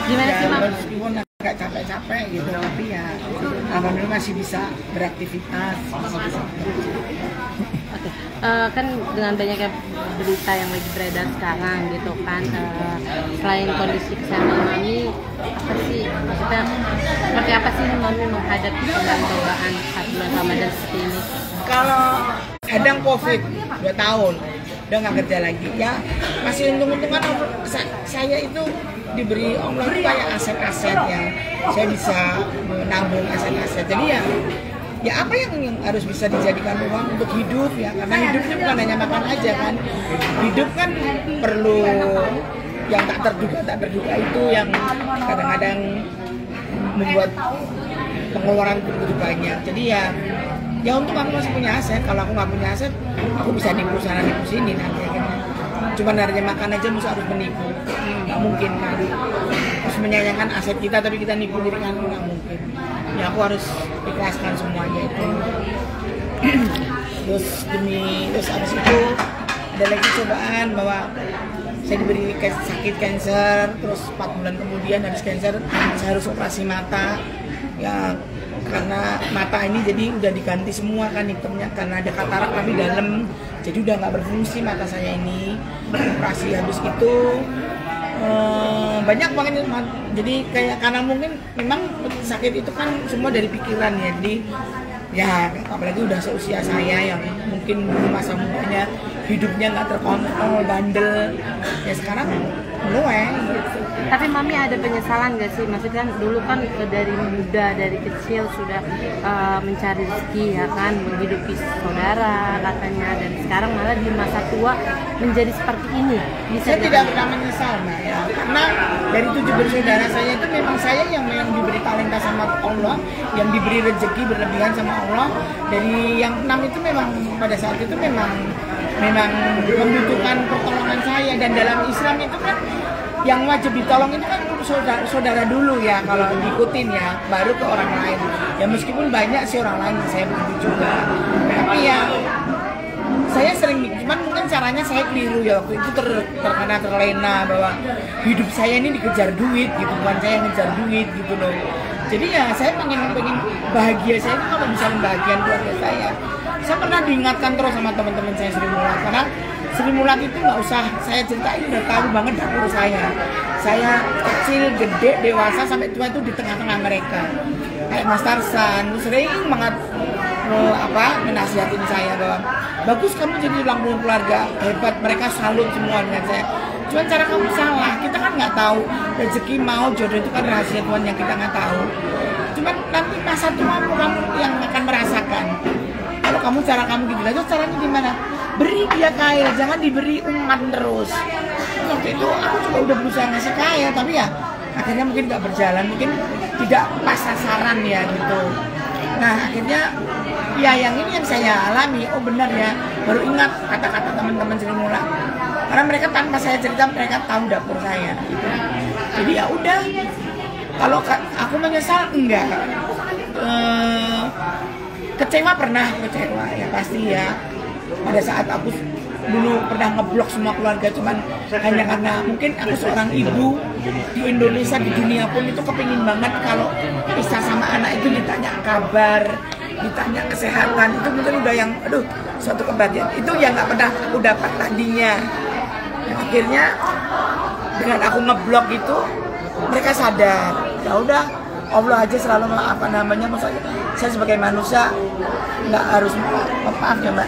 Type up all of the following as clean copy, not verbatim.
Gimana sih, Mam? Meskipun agak capek-capek gitu, tapi ya alhamdulillah masih bisa beraktivitas. Oke, kan dengan banyaknya berita yang lagi beredar sekarang gitu kan, selain kondisi kesehatan Mami, apa sih maksudnya seperti apa sih Mami menghadapi cobaan saat bulan Ramadan seperti ini? Kalau kadang COVID 2 tahun udah nggak kerja lagi ya, masih untung-untungan saya itu diberi Allah itu kayak aset-aset yang saya bisa menabung aset-aset. Jadi ya apa yang harus bisa dijadikan uang untuk hidup ya, karena hidupnya bukan hanya makan aja kan, hidup kan perlu yang tak terduga itu yang kadang-kadang membuat pengeluaran begitu banyak. Jadi ya untuk aku masih punya aset. Kalau aku nggak punya aset, aku bisa nipu sana nipu sini nanti akhirnya. Cuma hanya makan aja mesti harus menipu, nggak mungkin kan. Terus menyayangkan aset kita tapi kita nipu diri kan, nggak mungkin. Ya aku harus ikhlaskan semuanya itu. terus habis itu ada lagi cobaan bahwa saya diberi sakit kanker, terus 4 bulan kemudian habis kanker saya harus operasi mata ya, karena mata ini jadi udah diganti semua kan hitamnya karena ada katarak tapi dalam, jadi udah nggak berfungsi mata saya ini. Operasi habis itu banyak banget, jadi kayak karena mungkin memang sakit itu kan semua dari pikiran ya, jadi ya apalagi udah seusia saya yang mungkin dulu masa mudanya hidupnya nggak terkontrol, bandel ya, sekarang luweng gitu. Tapi Mami ada penyesalan nggak sih? Maksudnya kan dulu kan dari muda, dari kecil sudah mencari rezeki ya kan, menghidupi saudara katanya, dan sekarang malah di masa tua menjadi seperti ini. Saya tidak pernah menyesal Mbak ya, karena dari 7 bersaudara saya itu memang saya yang diberi talenta sama Allah, yang diberi rezeki berlebihan sama Allah. Dari yang 6 itu memang pada saat itu memang membutuhkan pertolongan saya, dan dalam Islam itu kan yang wajib ditolong itu kan saudara dulu ya, kalau diikutin ya, baru ke orang lain. Ya meskipun banyak sih orang lain saya begitu juga, tapi ya saya sering, cuman mungkin caranya saya keliru ya, waktu itu terlena bahwa hidup saya ini dikejar duit gitu, bukan saya yang ngejar duit gitu loh. Jadi ya saya pengen bahagia saya itu kalau bisa membahagiakan keluarga saya. Saya pernah diingatkan terus sama teman-teman saya Sri Mulat, karena Sri Mulat itu nggak usah saya ceritain, udah tahu banget dapur saya. Saya kecil, gede, dewasa sampai tua itu di tengah-tengah mereka. Kayak Mas Tarsan sering banget menasihatin saya bahwa bagus kamu jadi tulang punggung keluarga, hebat, mereka salut semua dengan saya. Cuman cara kamu salah, kita kan nggak tahu rezeki mau jodoh itu kan rahasia Tuhan yang kita nggak tahu. Cuman nanti masa tua kamu yang akan merasakan. Kalau cara kamu gitu, terus caranya gimana? Beri dia kaya, jangan diberi umat terus. Waktu itu aku juga udah berusaha ngasih kaya, tapi ya akhirnya mungkin nggak berjalan, mungkin tidak pas sasaran ya gitu. Nah akhirnya ya yang ini yang saya alami, oh benar ya, baru ingat kata-kata teman-teman Sri Mulat. Karena mereka tanpa saya cerita mereka tahu dapur saya gitu. Jadi ya udah, kalau aku menyesal enggak. Kecewa ya pasti ya. Pada saat aku dulu pernah ngeblok semua keluarga, cuman hanya karena mungkin aku seorang ibu di Indonesia, di dunia pun itu kepingin banget kalau pisah sama anak itu ditanya kabar, ditanya kesehatan, itu mungkin udah yang suatu kebahagiaan itu yang nggak pernah aku dapat tadinya. Nah, akhirnya dengan aku ngeblok itu mereka sadar, ya udah Allah aja selalu maksudnya saya sebagai manusia nggak harus maaf ya Mbak,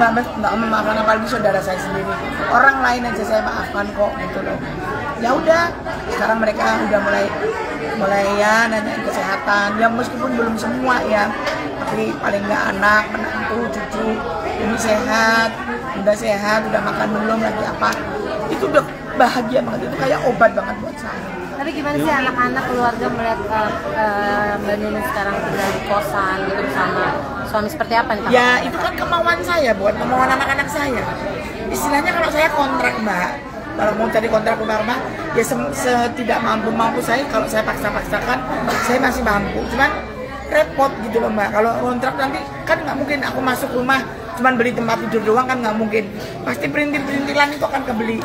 aku nggak memaafkan apalagi saudara saya sendiri, orang lain aja saya maafkan kok gitu loh. Ya udah, sekarang mereka udah mulai ya nanyain kesehatan, ya meskipun belum semua ya, tapi paling nggak anak, menantu, cucu ini sehat, udah makan belum lagi apa, itu udah bahagia banget, itu kayak obat banget buat saya. Tapi gimana sih anak-anak keluarga melihat Mbak Nunung sekarang tinggal di kosan gitu bersama suami, seperti apa nih? Ya itu kan kemauan saya, buat kemauan anak-anak saya. Istilahnya kalau saya kontrak Mbak, kalau mau cari kontrak rumah ya setidak mampu saya, kalau saya paksa-paksakan saya masih mampu, cuman repot gitu loh Mbak. Kalau kontrak nanti kan nggak mungkin aku masuk rumah cuman beli tempat tidur doang, kan nggak mungkin, pasti perintil-perintilan itu akan kebeli.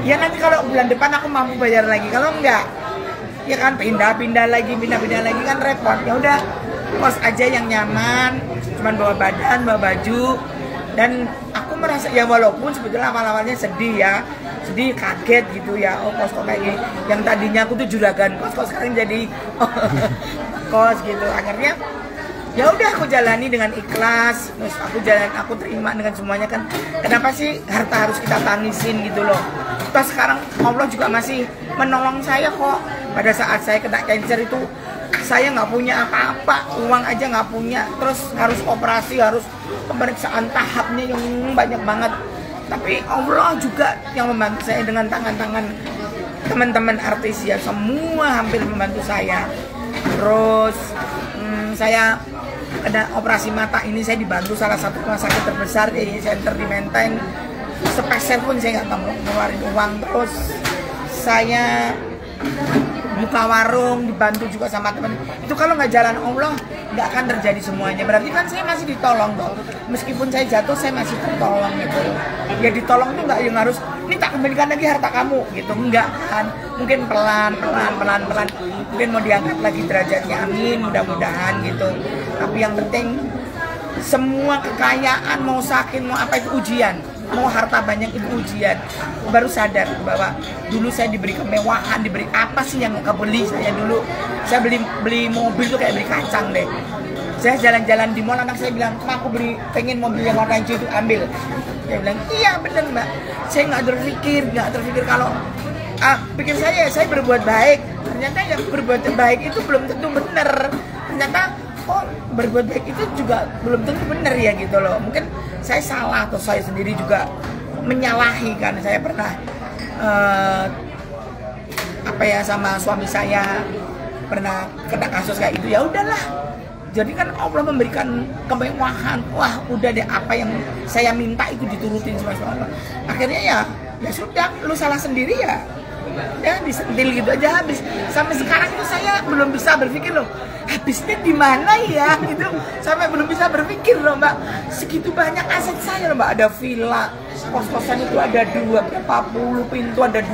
Ya nanti kalau bulan depan aku mampu bayar lagi, kalau enggak ya kan pindah-pindah lagi kan repot. Ya udah kos aja yang nyaman, cuman bawa badan, bawa baju. Dan aku merasa ya walaupun sebetulnya awal-awalnya sedih ya, sedih kaget gitu ya, oh kos kok kayak gini. Yang tadinya aku tuh juragan kos sekarang jadi kos gitu. Akhirnya ya udah aku jalani dengan ikhlas, terus aku terima dengan semuanya kan. Kenapa sih harta harus kita tangisin gitu loh? Toh sekarang Allah juga masih menolong saya kok. Pada saat saya kena cancer itu saya nggak punya apa-apa, uang aja nggak punya, terus harus operasi, harus pemeriksaan tahapnya yang banyak banget. Tapi Allah juga yang membantu saya dengan tangan-tangan teman-teman artis ya, semua hampir membantu saya. Terus saya kena operasi mata ini, saya dibantu salah satu rumah sakit terbesar di center di Menteng. Sepeser pun saya nggak mau ngeluarin uang. Terus saya buka warung, dibantu juga sama teman. Itu kalau nggak jalan Allah nggak akan terjadi semuanya. Berarti kan saya masih ditolong dong. Meskipun saya jatuh saya masih tertolong gitu. Ya ditolong tuh nggak yang harus ini tak kembalikan lagi harta kamu gitu, enggak kan. Mungkin pelan. Mungkin mau diangkat lagi derajatnya, amin, mudah-mudahan gitu. Tapi yang penting semua kekayaan, mau sakit mau apa itu ujian, mau harta banyak itu ujian. Baru sadar bahwa dulu saya diberi kemewahan, diberi apa sih yang nggak beli saya dulu. Saya beli mobil tuh kayak beli kacang deh. Saya jalan-jalan di mall, anak saya bilang, aku pengen mobil yang warna hijau itu, ambil. Saya bilang, iya bener mbak. Saya nggak terpikir kalau pikir saya berbuat baik. Ternyata yang berbuat baik itu belum tentu bener. Ternyata berbuat baik itu juga belum tentu bener ya gitu loh. Mungkin saya salah atau saya sendiri juga menyalahi kan. Saya pernah sama suami saya pernah kena kasus kayak itu. Ya udahlah. Jadi kan Allah memberikan kemewahan. Wah, udah deh, apa yang saya minta itu diturutin sama Allah. Akhirnya ya sudah, lu salah sendiri ya. Ya disentil gitu aja habis. Sampai sekarang itu saya belum bisa berpikir loh, habisnya di mana ya gitu. Sampai belum bisa berpikir loh mbak. Segitu banyak aset saya loh mbak. Ada villa, kos-kosan itu ada 2, berapa puluh pintu ada 2.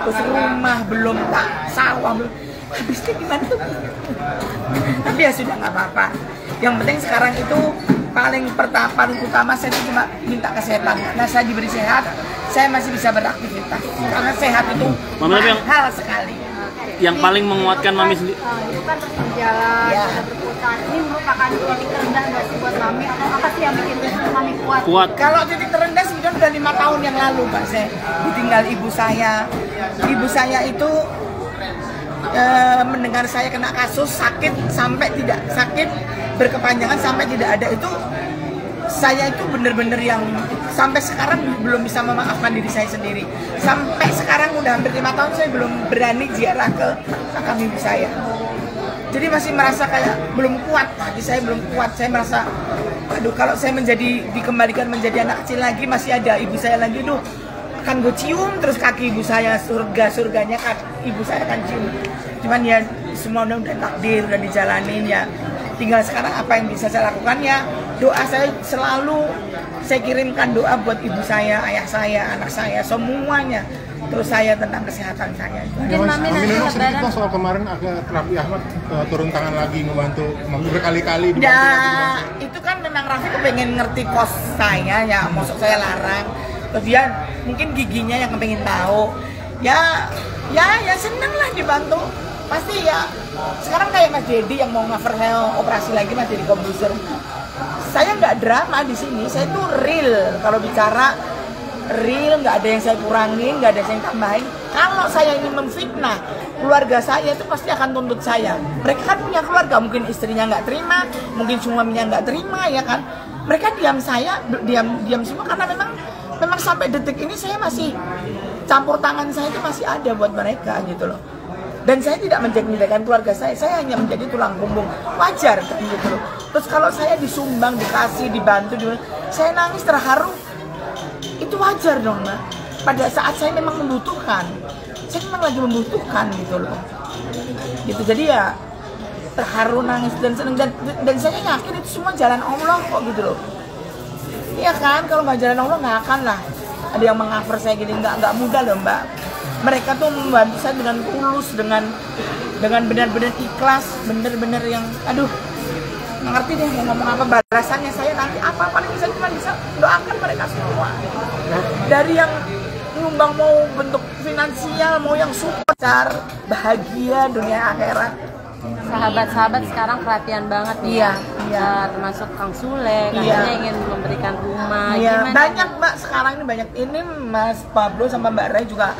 Terus rumah belum, tak sawah belum. Habisnya gimana tuh? Tapi ya sudah nggak apa-apa. Yang penting sekarang itu paling utama saya cuma minta kesehatan. Karena saya diberi sehat, saya masih bisa beraktivitas. Karena sehat itu mahal sekali. Yang paling menguatkan Mami sendiri? Itu kan terus berjalan, berputar. Ini merupakan titik terendah nggak sih buat Mami? Atau apa sih yang bikin Mami kuat? Kalau titik terendah sebenarnya udah 5 tahun yang lalu Mbak. Saya ditinggal ibu saya. Ibu saya itu mendengar saya kena kasus sakit sampai tidak sakit berkepanjangan sampai tidak ada, itu saya itu bener-bener yang sampai sekarang belum bisa memaafkan diri saya sendiri. Sampai sekarang udah hampir 5 tahun saya belum berani ziarah ke makam ibu saya. Jadi masih merasa kayak belum kuat, hati saya belum kuat. Saya merasa aduh, kalau saya dikembalikan menjadi anak kecil lagi, masih ada ibu saya lagi, tuh akan gue cium terus kaki ibu saya, surganya kan ibu saya akan cium. Cuman ya semua udah takdir, udah dijalanin ya. Tinggal sekarang apa yang bisa saya lakukan ya, doa saya selalu saya kirimkan doa buat ibu saya, ayah saya, anak saya, semuanya. Terus saya tentang kesehatan saya. Mungkin Mami nanti cerita soal kemarin agak Raffi Ahmad turun tangan lagi ngebantu berkali-kali. Nah, itu kan memang Raffi kepengen ngerti kos saya ya, maksud saya larang. Kemudian mungkin giginya yang kepengen tahu. Ya seneng lah dibantu. Pasti ya. Sekarang kayak Mas Dedi yang mau cover saya operasi lagi, Mas Dedi Komposer. Saya nggak drama di sini, saya tuh real. Kalau bicara real, nggak ada yang saya kurangin, nggak ada yang saya tambahin. Kalau saya ingin memfitnah keluarga saya, itu pasti akan tuntut saya. Mereka kan punya keluarga, mungkin istrinya nggak terima, mungkin suaminya nggak terima, ya kan. Mereka diam semua karena memang sampai detik ini saya masih campur tangan saya itu masih ada buat mereka gitu loh. Dan saya tidak menjadikan keluarga saya hanya menjadi tulang punggung, wajar kan gitu loh. Terus kalau saya disumbang, dikasih, dibantu, saya nangis terharu, itu wajar dong mbak. Pada saat saya memang membutuhkan, saya memang lagi membutuhkan gitu loh. Gitu, jadi ya terharu, nangis dan seneng, dan saya yakin itu semua jalan Allah kok gitu loh. Iya kan, kalau nggak jalan Allah nggak akan lah. ada yang meng-cover saya gini, nggak mudah loh Mbak. Mereka tuh membantu saya dengan tulus, dengan benar-benar ikhlas, benar-benar yang aduh nggak ngerti deh mau ngomong apa. Balasannya saya nanti apa, paling cuma bisa doakan mereka semua, dari yang nyumbang mau bentuk finansial, mau yang support, bahagia dunia akhirat. Sahabat-sahabat sekarang perhatian banget nih. Iya, iya. Termasuk Kang Sule, Iya. katanya ingin memberikan rumah. Iya, Gimana? banyak Mbak sekarang ini banyak. Ini Mas Pablo sama Mbak Ray juga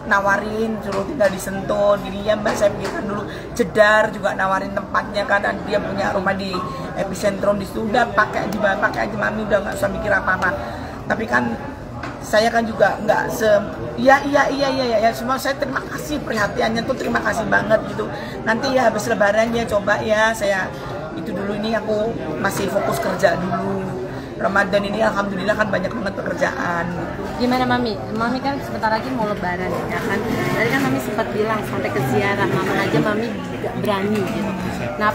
nawarin suruh tinggal di Sentul gini ya Mbak. Saya pikirkan dulu. Jedar juga nawarin tempatnya kan, dan dia punya rumah di Epicentrum di situ. Udah pakai aja Mami, udah nggak usah mikir apa-apa. Tapi kan saya kan juga nggak iya semua. Saya terima kasih perhatiannya tuh, terima kasih banget gitu. Nanti ya habis lebaran ya coba ya saya itu dulu, ini aku masih fokus kerja dulu. Ramadan ini alhamdulillah kan banyak banget pekerjaan. Gimana Mami? Mami kan sebentar lagi mau lebaran ya kan. Tadi kan Mami sempat bilang sampai ke ziarah Mama aja Mami gak berani gitu. Nah,